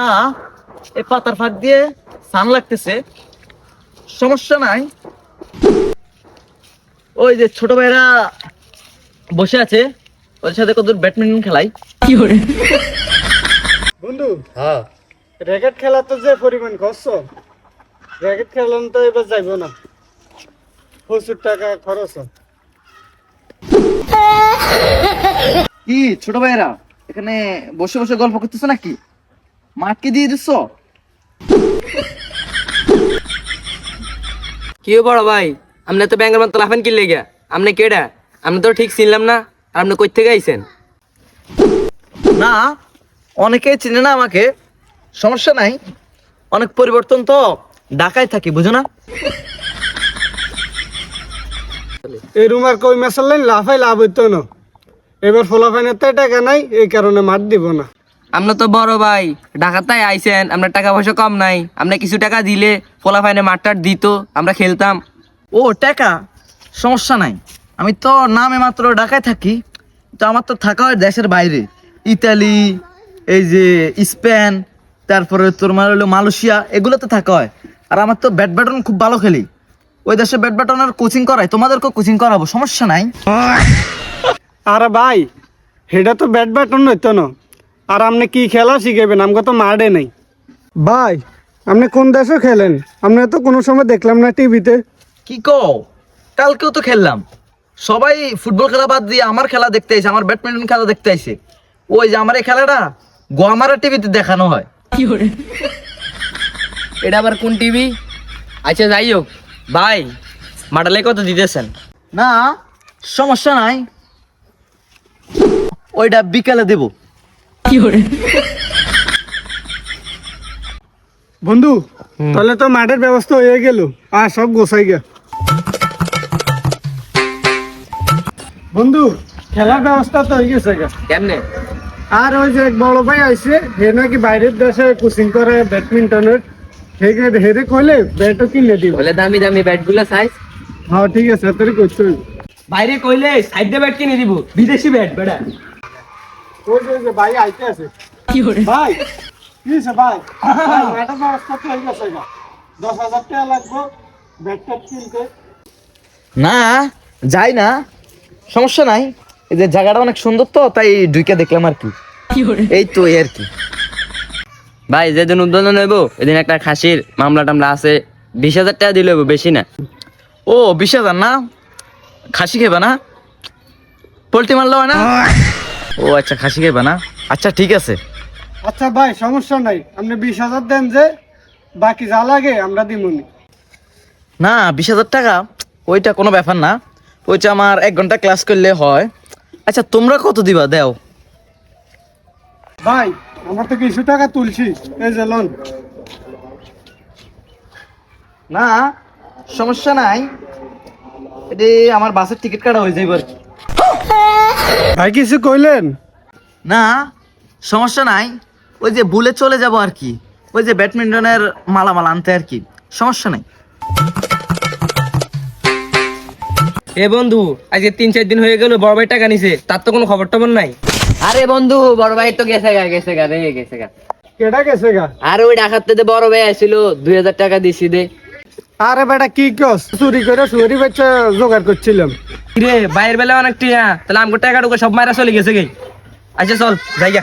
না, এই পাতার ফাঁক দিয়ে সান লাগতেছে, সমস্যা নাই। ওই যে ছোট ভাইরা বসে আছে, ওদের সাথে কত ব্যাডমিন্টন খেলাই। বন্ধু, হ্যাঁ, র্যাকেট খেলা তো যে পরিমাণ খরচ, র্যাকেট খেলাম তো এবার যাইব না, প্রচুর টাকা খরচ। কি ছোট ভাইরা এখানে বসে বসে গল্প করতেছো নাকি? মাঠকে দিয়ে দিচ্ছ? কি বড় ভাই, আপনি তো ব্যাঙ্গের মতো লাফেন কি লেগে? আপনি কেডা? আপনি তো ঠিক চিনলাম না। আর আপনি কই থেকে আইছেন? না, অনেকেই চিনে না আমাকে, সমস্যা নাই। অনেক পরিবর্তন তো, ঢাকায় থাকি, বুঝো না? এই রুমার কই মেশাল লাইন লাফাই লাভ হইতো না, এবার ফলাফাইনের তো টাকা নাই, এই কারণে মাঠ দিব না। আপনি তো বড় ভাই, ঢাকাতায় আইছেন, আপনার টাকা পয়সা কম নাই। আপনি কিছু টাকা দিলে ফলাফাইনে মাঠটার দিত, আমরা খেলতাম। ও টাকা, সমস্যা নাই। আমি তো নামে মাত্র ঢাকায় থাকি, তো আমার তো থাকা হয় দেশের বাইরে, ইতালি, এই যে স্পেন, তারপরে তোমার হলো মালয়েশিয়া, এগুলোতে থাকা হয়। আর আমার তো ব্যাডমিন্টন খুব ভালো খেলি, ওই দেশে ব্যাডমিন্টনের কোচিং করাই, তোমাদেরকেও কোচিং করাবো, সমস্যা নাই। আরে ভাই, সেটা তো ব্যাডমিন্টন হইতো না। আর আপনি কি খেলা শিখাবেন? আমাকে তো মাঠে নেই। ভাই, আপনি কোন দেশে খেলেন? আপনি তো কোনো সময় দেখলাম না টিভিতে। কি কও, কালকেও তো খেললাম। সবাই ফুটবল খেলা বাদ দিয়ে আমার খেলা দেখতে আইছে, আমার ব্যাডমিন্টন খেলা দেখতে আইছে। ওই যে আমার এই খেলাটা গোয়ামারা টিভিতে দেখানো হয়। এটা আবার কোন টিভি? আচ্ছা যাই হোক ভাই, মাটালে কত দিতেছেন? না, সমস্যা নাই, ওইটা বিকালে দেব। বন্ধু, তাহলে তো মাঠের ব্যবস্থা হয়ে গেল, আর সব গোছাই গে। বন্ধু, খেলার ব্যবস্থা তো হয়ে গেছে গা। কেমনে? আর ওই যে এক বড় ভাই আইছে, হে নাকি বাইরের দেশে কোচিং করে ব্যাডমিন্টনের, হেরে কইলে ব্যাটও কিনে দিব। বলে দামি দামি ব্যাট গুলো সাইজ। হ্যাঁ ঠিক আছে, তোর করছো। বাইরে কইলে সাইড দিয়ে ব্যাট কিনে দিব, বিদেশি ব্যাট বেটা। ওই যে ভাই আইতে আছে। ভাই, কি আছে ভাই? মাঠের ব্যবস্থা তো হয়ে গেছে গা। 10,000 টাকা লাগবে ব্যাটটা কিনতে। না, যাই না, সমস্যা নাই। এই যে জায়গাটা অনেক সুন্দর তো, তাই ঢুকে দেখলাম আর কি। এই তো এই আর কি। ভাই যেদিন উদ্বোধন হইব এদিন একটা খাসির মামলা টামলা আছে, 20,000 টাকা দিলে হইব, বেশি না। ও 20,000 না? খাসি খেবা না? পোল্ট্রি মারলো হয় না? ও আচ্ছা, খাসি খেবা না? আচ্ছা ঠিক আছে। আচ্ছা ভাই, সমস্যা নাই, আপনি 20,000 দেন, যে বাকি যা লাগে আমরা দিমুনি। না, 20,000 টাকা ওইটা কোনো ব্যাপার না, ওইটা আমার 1 ঘন্টা ক্লাস করলে হয়। আচ্ছা তোমরা কত দিবা দেও? ভাই, আমরা তো কিছু টাকা তুলছি, এই যে লোন। না, সমস্যা নাই, এটি আমার বাসের টিকিট কাটা হয়ে যাইব আর কি। ভাই কিছু কইলেন? না, সমস্যা নাই, ওই যে ভুলে চলে যাব আর কি, ওই যে ব্যাডমিন্টনের মালামাল আনতে আর কি, সমস্যা নাই। এ বন্ধু, আজকে 3-4 দিন হয়ে গেল বড় ভাই টাকা নিছে, তার তো কোনো খবর টবর নাই। আরে বন্ধু, বড় ভাই তো গেছে গা রে, গেছে গা। কেডা গেছে গা? আর ওই ডাকাতে বড় ভাই আসছিল, 2,000 টাকা দিছি দে। আরে বেটা, কি কস? চুরি করে চুরি বাচ্চা জোগাড় করছিলাম। রে বাইরের বেলা অনেক টিয়া, তাহলে আমাকে টাকা ঢুকে সব মারা চলে গেছে গে। আচ্ছা চল যাই গা।